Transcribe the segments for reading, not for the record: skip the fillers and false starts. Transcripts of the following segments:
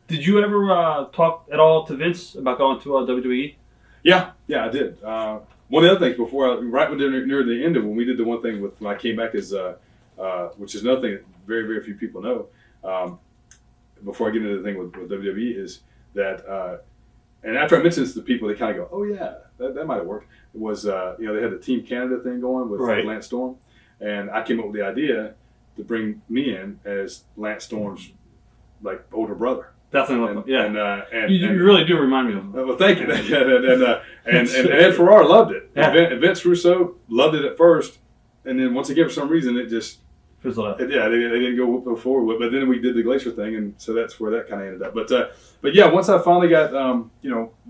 Did you ever talk at all to Vince about going to WWE? Yeah, I did. One of the other things right near the end of when we did the one thing when I came back is, which is another thing that very, very few people know, before I get into the thing with WWE is that, and after I mentioned this to people, they kind of go, oh yeah, that might have worked. It was, they had the Team Canada thing going with Lance Storm, and I came up with the idea to bring me in as Lance Storm's older brother. Definitely, and you really do remind me of him. Well, thank you. And Ed Ferrara loved it. Yeah. And Vince Russo loved it at first, and then once again, for some reason, it just fizzled out. They didn't go forward with it. But then we did the Glacier thing, and so that's where that kind of ended up. But yeah, once I finally got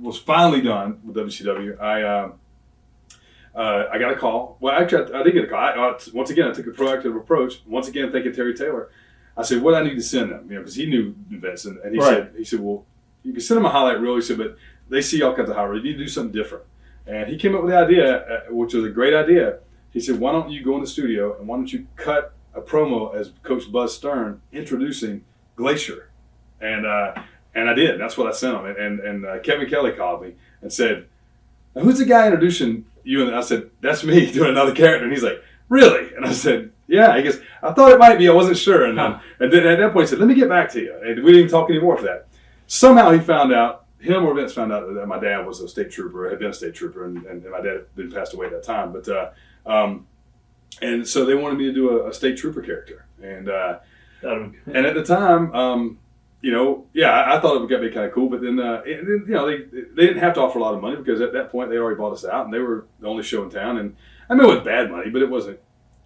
was finally done with WCW, I got a call. Well, actually, I did get a call. Once again, I took a proactive approach. Once again, thanking Terry Taylor. I said, what do I need to send them? Because he knew Vince, and he said, well, you can send them a highlight reel. He said, but they see all kinds of highlights. You need to do something different. And he came up with the idea, which was a great idea. He said, why don't you go in the studio and why don't you cut a promo as Coach Buzz Stern introducing Glacier? And I did. That's what I sent him. And Kevin Kelly called me and said, now, who's the guy introducing you? And I said, that's me doing another character. And he's like, really? And I said, yeah. He goes, I thought it might be. I wasn't sure. And then at that point he said, let me get back to you. And we didn't even talk anymore for that. Somehow he found out, him or Vince found out that my dad was a state trooper, had been a state trooper, and my dad had been passed away at that time. But and so they wanted me to do a state trooper character. And and at the time, I thought it would be kind of cool. But then, they didn't have to offer a lot of money because at that point they already bought us out, and they were the only show in town. And I mean, it wasn't bad money, but it wasn't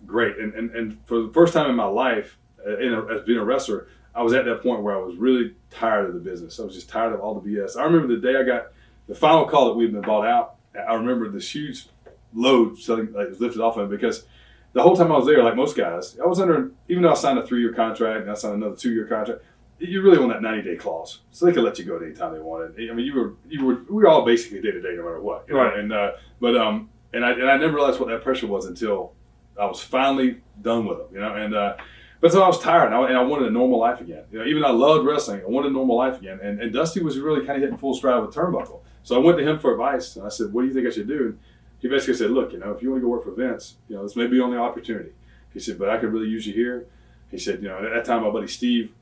great. And for the first time in my life, as being a wrestler, I was at that point where I was really tired of the business. I was just tired of all the BS. I remember the day I got the final call that we'd been bought out. I remember this huge load was lifted off of me because the whole time I was there, like most guys, I was under, even though I signed a 3-year contract and I signed another 2-year contract, you really want that 90-day clause, so they could let you go at any time they wanted. I mean, we were all basically day to day, no matter what. Right. And I never realized what that pressure was until I was finally done with them. But so I was tired, and I wanted a normal life again. Even though I loved wrestling, I wanted a normal life again. And Dusty was really kind of hitting full stride with Turnbuckle. So I went to him for advice, and I said, "What do you think I should do?" And he basically said, "Look, if you want to go work for Vince, this may be your only opportunity." He said, "But I could really use you here." He said, at that time, my buddy Steve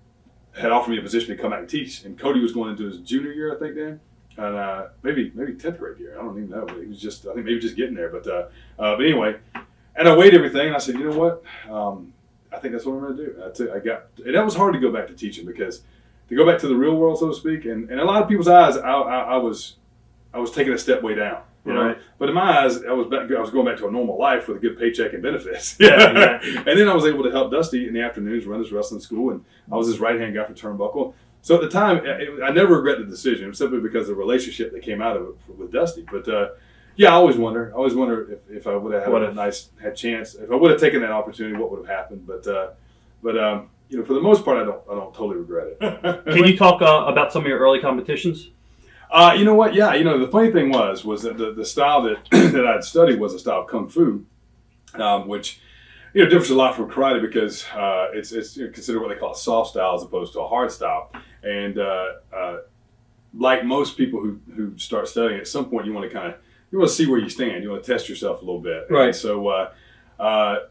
had offered me a position to come back and teach, and Cody was going into his junior year, I think, then, and maybe 10th grade year. I don't even know. But he was just getting there. But anyway, and I weighed everything, and I said, you know what? I think that's what I'm going to do. And that was hard to go back to teaching because to go back to the real world, so to speak, and in a lot of people's eyes, I was taking a step way down. Right. But in my eyes, I was going back to a normal life with a good paycheck and benefits. Yeah. And then I was able to help Dusty in the afternoons run his wrestling school, and I was his right-hand guy for Turnbuckle. So at the time, I never regret the decision, simply because of the relationship that came out of it with Dusty. But I always wonder if I would have had a chance, if I would have taken that opportunity, what would have happened. But for the most part, I don't totally regret it. Can you talk about some of your early competitions? You know what? Yeah, the funny thing was that the style that that I'd studied was a style of kung fu, which differs a lot from karate because it's considered what they call a soft style as opposed to a hard style. And like most people who start studying, at some point you want to see where you stand. You want to test yourself a little bit. Right. And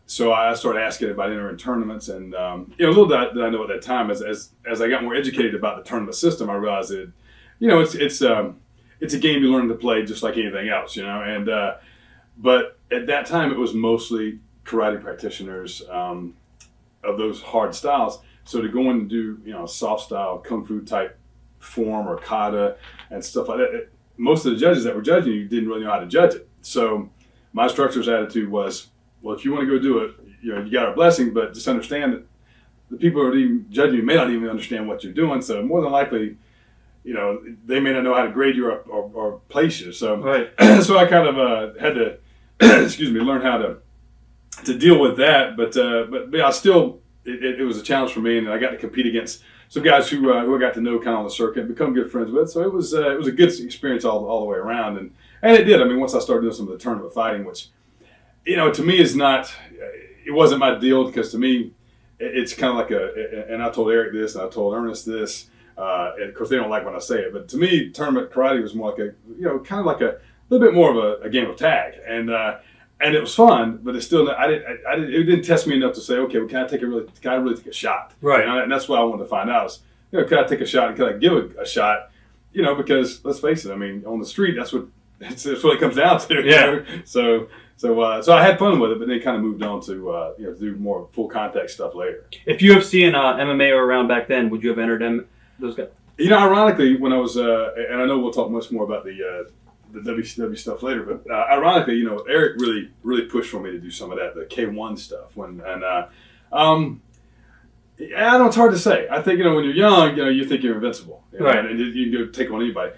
so I started asking about entering tournaments, and little did I know at that time, as I got more educated about the tournament system, I realized that it's a game you learn to play just like anything else, And but at that time, it was mostly karate practitioners of those hard styles. So to go in and do soft style kung fu type form or kata and stuff like that, most of the judges that were judging you didn't really know how to judge it. So my instructor's attitude was, well, if you want to go do it, you got our blessing, but just understand that the people who are even judging you may not even understand what you're doing. So more than likely, they may not know how to grade you or place you. So, right. So I kind of had to, learn how to deal with that. But I still, it was a challenge for me, and I got to compete against some guys who I got to know kind of on the circuit and become good friends with. So it was a good experience all the way around, and it did. I mean, once I started doing some of the tournament fighting, which to me is not, it wasn't my deal, because to me it's kind of like and I told Eric this, and I told Ernest this. And of course, they don't like when I say it, but to me, tournament karate was more like kind of like a little bit more of a game of tag, and it was fun, but it's still it didn't test me enough to say, okay, well, can I really take a shot? Right. And that's what I wanted to find out is, can I take a shot and can I give a shot? Because let's face it, I mean, on the street, that's what it comes down to. Yeah. So I had fun with it, but then kind of moved on to do more full contact stuff later. If UFC and MMA were around back then, would you have entered those guys? Ironically, when I was, and I know we'll talk much more about the WCW stuff later, but ironically, Eric really pushed for me to do some of that, the K1 stuff. I know it's hard to say. I think when you're young, you think you're invincible, right? And you can go take on anybody.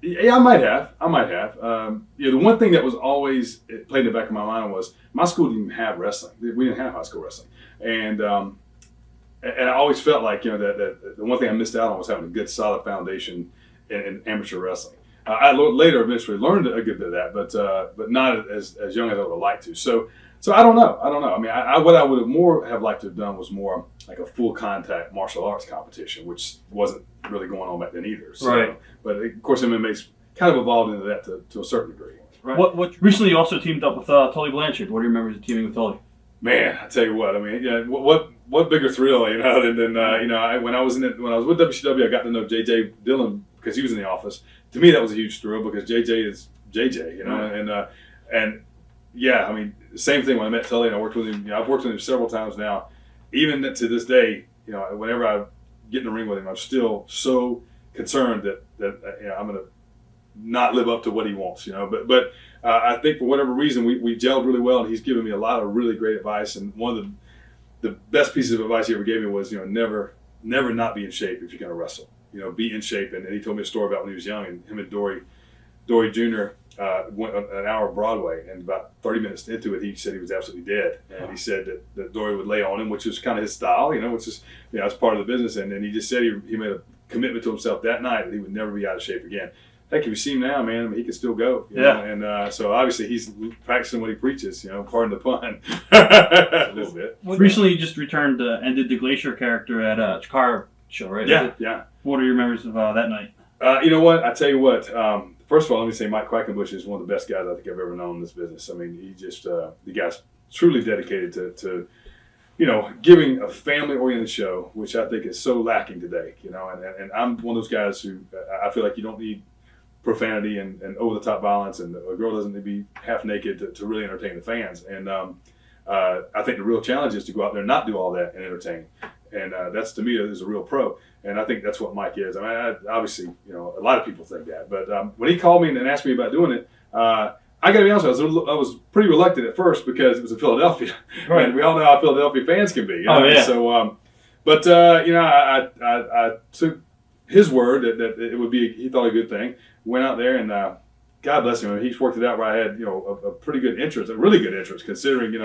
Yeah, I might have. The one thing that was always played in the back of my mind was my school didn't have wrestling. We didn't have high school wrestling, and I always felt like that the one thing I missed out on was having a good solid foundation in amateur wrestling. I later eventually learned a good bit of that, but not as young as I would have liked to. So I don't know. I mean, what I would have more have liked to have done was more like a full contact martial arts competition, which wasn't really going on back then either. So, right. But of course, MMA's kind of evolved into that to a certain degree. Right. What recently you also teamed up with Tully Blanchard. What do you remember of teaming with Tully? Man, I tell you what. I mean, what bigger thrill, than when I was with WCW, I got to know JJ Dillon because he was in the office. To me, that was a huge thrill because JJ is JJ, right. and yeah, I mean, same thing when I met Tully and I worked with him. I've worked with him several times now. Even to this day, whenever I get in the ring with him, I'm still so concerned that I'm going to not live up to what he wants, But I think for whatever reason, we gelled really well, and he's given me a lot of really great advice. And one of the best pieces of advice he ever gave me was, never not be in shape if you're going to wrestle. Be in shape. And he told me a story about when he was young, and him and Dory Jr. Went an hour of Broadway, and about 30 minutes into it, he said he was absolutely dead. And he said that Dory would lay on him, which was kind of his style, which is, that's part of the business. And then he just said he made a commitment to himself that night that he would never be out of shape again. Heck, if you see him now, man, I mean, he can still go. Yeah. And so obviously he's practicing what he preaches, pardon the pun, a little bit. Recently you just returned and did the Glacier character at Chikara show, right? Yeah. What are your memories of that night? You know what? I tell you what. First of all, let me say Mike Quackenbush is one of the best guys I think I've ever known in this business. I mean, he just the guy's truly dedicated to giving a family-oriented show, which I think is so lacking today. And I'm one of those guys who I feel like you don't need profanity and over-the-top violence, and a girl doesn't need to be half naked to really entertain the fans. And I think the real challenge is to go out there and not do all that and entertain. And that's, to me, is a real pro. And I think that's what Mike is. I mean, obviously, a lot of people think that. But when he called me and asked me about doing it, I got to be honest with you, I was pretty reluctant at first because it was in Philadelphia. Right. And we all know how Philadelphia fans can be. Oh, yeah. So, I took his word that it would be, he thought, a good thing. Went out there and God bless him. He's worked it out where I had, a pretty good entrance, a really good entrance, considering, it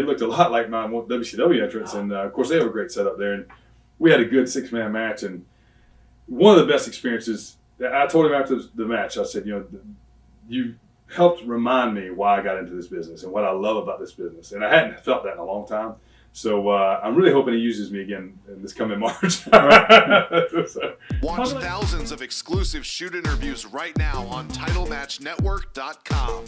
looked a lot like my WCW entrance. And, of course, they have a great setup there. And we had a good 6-man match. And one of the best experiences, I told him after the match, I said, you helped remind me why I got into this business and what I love about this business. And I hadn't felt that in a long time. So I'm really hoping he uses me again in this coming March. Watch thousands of exclusive shoot interviews right now on TitleMatchNetwork.com.